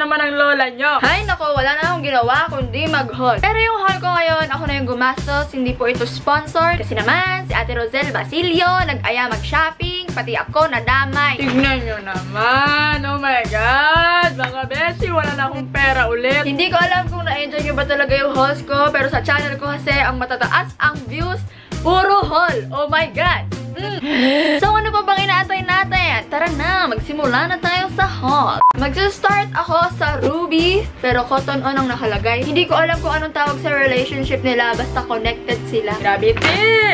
naman ang lola nyo. Ay, nako, wala na akong ginawa kundi mag-haul. Pero yung haul ko ngayon, ako na yung gumastos. Hindi po ito sponsored. Kasi naman, si Ate Rosel Basilio nag-aya mag-shopping. Pati ako nadamay. Tignan nyo naman. Oh my God. Mga beshi, wala na akong pera ulit. Hindi ko alam kung na-enjoy nyo ba talaga yung hauls ko. Pero sa channel ko kasi, ang matataas ang views, puro haul. Oh my God. So, ano pa bang inaantay natin? Tara na, magsimula na tayo sa haul. Mag-start ako sa Ruby, pero cotton on ang nakalagay. Hindi ko alam kung anong tawag sa relationship nila, basta connected sila. Grabe,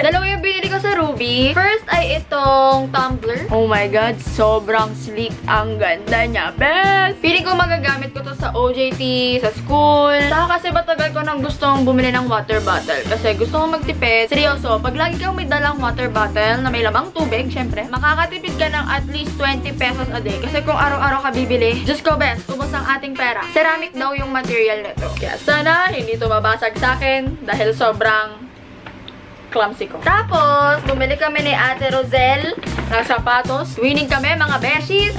Dalawa yung binili ko sa Ruby. First ay itong tumbler. Oh my God, sobrang sleek. Ang ganda niya, best! Feeling ko magagamit ko to sa OJT, sa school. Saka kasi matagal ko nang gustong bumili ng water bottle. Kasi gusto ko magtipid. Seryoso, pag lagi kang may dalang water bottle na may lamang tubig, syempre, makakatipid ka ng at least 20 pesos a day. Kasi kung araw-araw ka bibili, Diyos ko best, ubos ang ating pera. Ceramic daw yung material nito. Kaya sana, hindi to mabasag sa akin dahil sobrang clumsy ko. Tapos, bumili kami ni Ate Rosel ng sapatos. Winning kami, mga beshies.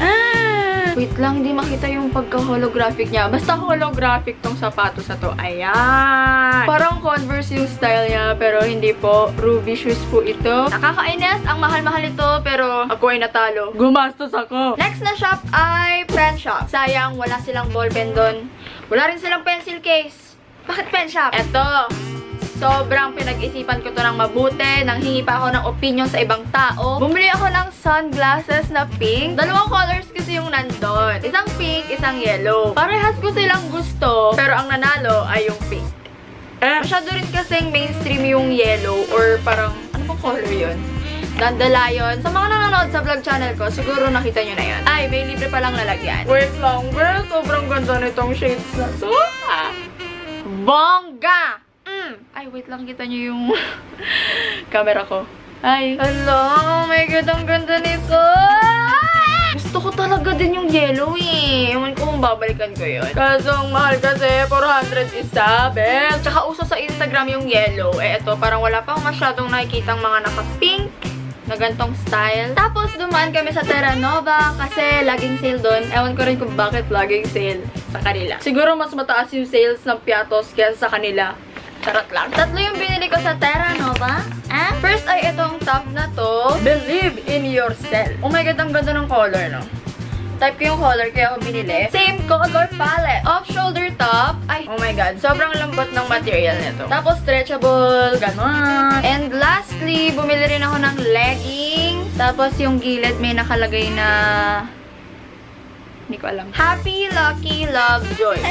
Wait lang, hindi makita yung pagka-holographic niya. Basta holographic tong sapatos na to. Ayan. Parang Converse yung style niya, pero hindi po. Ruby shoes po ito. Nakakainis, ang mahal-mahal ito, pero ako ay natalo. Gumastos ako. Next na shop ay pen shop. Sayang, wala silang ballpen doon. Wala rin silang pencil case. Bakit pen shop? Eto. Sobrang pinag-isipan ko to ng mabuti. Nanghingi pa ako ng opinion sa ibang tao. Bumili ako ng sunglasses na pink. Dalawang colors kasi yung nandun. Isang pink, isang yellow. Parehas ko silang gusto, pero ang nanalo ay yung pink. Masyado rin kasing mainstream yung yellow or parang, ano bang color yun? Dandelion. Sa mga nanonood sa vlog channel ko, siguro nakita nyo na yun. Ay, may libre palang lalagyan. Wait lang, girl. Sobrang ganda nitong shades na to. Bongga! Ay, wait lang, kita nyo yung camera ko. Ay, hello, oh my God, ang ganda nito. Gusto ko talaga din yung yellow eh. Ewan ko kung babalikan ko yun. Kaso ang mahal kasi, 400 isa, best. Tsaka uso sa Instagram yung yellow. Eh, ito, parang wala pa akong masyadong nakikitang mga naka-pink na gantong style. Tapos, dumaan kami sa Terra Nova kasi laging sale doon. Ewan ko rin kung bakit laging sale sa kanila. Siguro mas mataas yung sales ng Piatos kaysa sa kanila. Charot lang. Tatlo yung binili ko sa Terra Nova. First ay itong top na to. Believe in yourself. Oh my God, ang ganda ng color, no? Type ko yung color, kaya ako binili. Same color palette. Off-shoulder top. Ay, oh my God, sobrang lambot ng material nito. Tapos stretchable, ganon. And lastly, bumili rin ako ng leggings. Tapos yung gilid may nakalagay na... Hindi ko alam. Happy, Lucky, Love, Joy.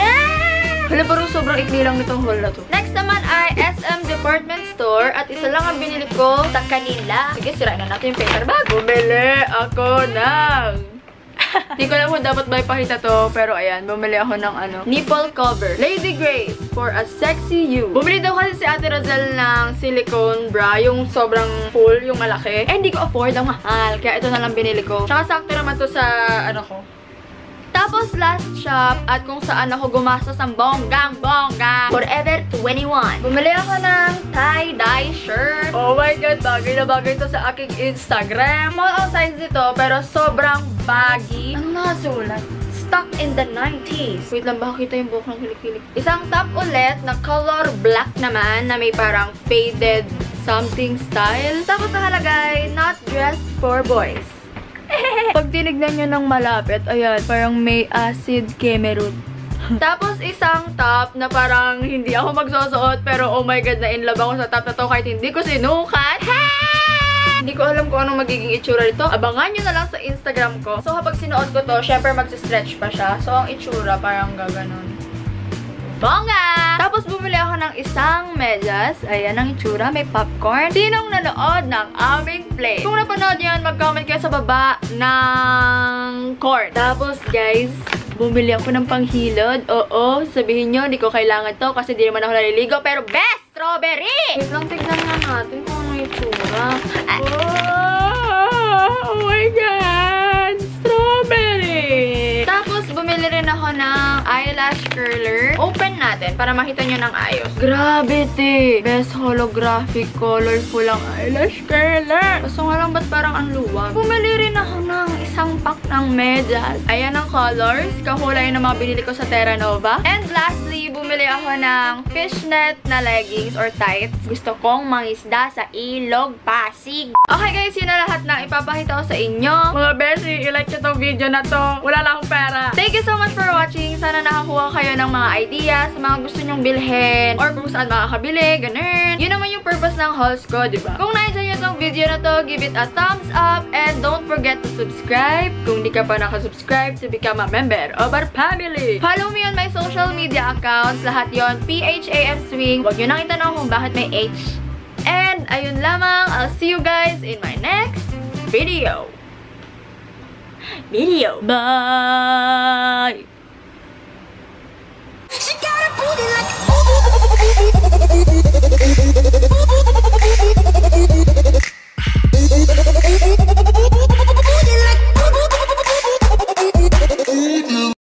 Hala, parang sobrang ikli lang nitong haul na to. Next naman ay SM Department Store. At isa lang ang binili ko sa kanila. Sige, sirain na natin yung paper bag. Bumili ako ng... Hindi ko alam kung dapat ba ipakita to. Pero ayan, bumili ako ng ano, nipple cover. Lady Grace for a sexy you. Bumili daw kasi si Ate Rosel ng silicone bra. Yung sobrang full, yung malaki. Eh, hindi ko afford. Ang mahal. Kaya ito na lang binili ko. Tsaka sakto naman to sa ano ko. Tapos, last shop at kung saan ako gumastos ng bonggang-bongga. Forever 21. Bumili ako ng tie-dye shirt. Oh my God, bagay na bagay to sa aking Instagram. Small ang size nito, pero sobrang baggy. Ano nasulat? Stuck in the 90s. Wait lang, baka kita yung buhok ng kilik-kilik. Isang top ulit na color black naman na may parang faded something style. Tapos nakalagay, not dressed for boys. Pag tinignan nyo ng malapit, ayan, parang may acid kemerut. Tapos isang top na parang hindi ako magsusuot, pero oh my God, na in love ako sa top na to kahit hindi ko sinukat. Hindi ko alam kung anong magiging itsura nito. Abangan nyo na lang sa Instagram ko. So kapag sinuot ko to, syempre mag-stretch pa siya. So ang itsura parang gaganon. Bongga! Tapos bumili ako ng isang medyas. Ayan ang itsura. May popcorn. Sinong nanood ng aming play? Kung napanood yan, mag-comment kayo sa baba ng corn. Tapos guys, bumili ako ng panghilod. Oo, sabihin nyo, hindi ko kailangan to kasi di naman ako naliligo. Pero best! Strawberry! Wait lang, tignan nga natin kung ano yung itsura. Oh my God! Strawberry! Tapos, bumili rin ako ng eyelash lash curler. Open natin para makita nyo ng ayos. Grabe, te! Best holographic colorful ang eyelash curler. Kaso nga lang, ba't parang ang luwag? Bumili rin ako ng isang pack ng medyas. Ayan ang colors. Kakulay na mga binili ko sa Terra Nova. And lastly, bumili ako ng fishnet na leggings or tights. Gusto kong mangisda sa Ilog, Pasig. Okay guys, yun na lahat ng ipapakita ko sa inyo. Mga beshi, i-like nyo tong video na to. Wala na akong pera. Thank you so much for watching. Sana nakakuha kayo ng mga ideas sa mga gusto nyong bilhin or kung saan makakabili, ganun. Yun naman yung purpose ng hauls ko, diba? Kung na-enjoy nyo tong video na to, give it a thumbs up and don't forget to subscribe. Kung di ka pa nakasubscribe to become a member of our family. Follow me on my social media accounts. Lahat yon PHAM Swing. Huwag nyo nang itanong kung bakit may H. And ayun lamang. I'll see you guys in my next video. Bye!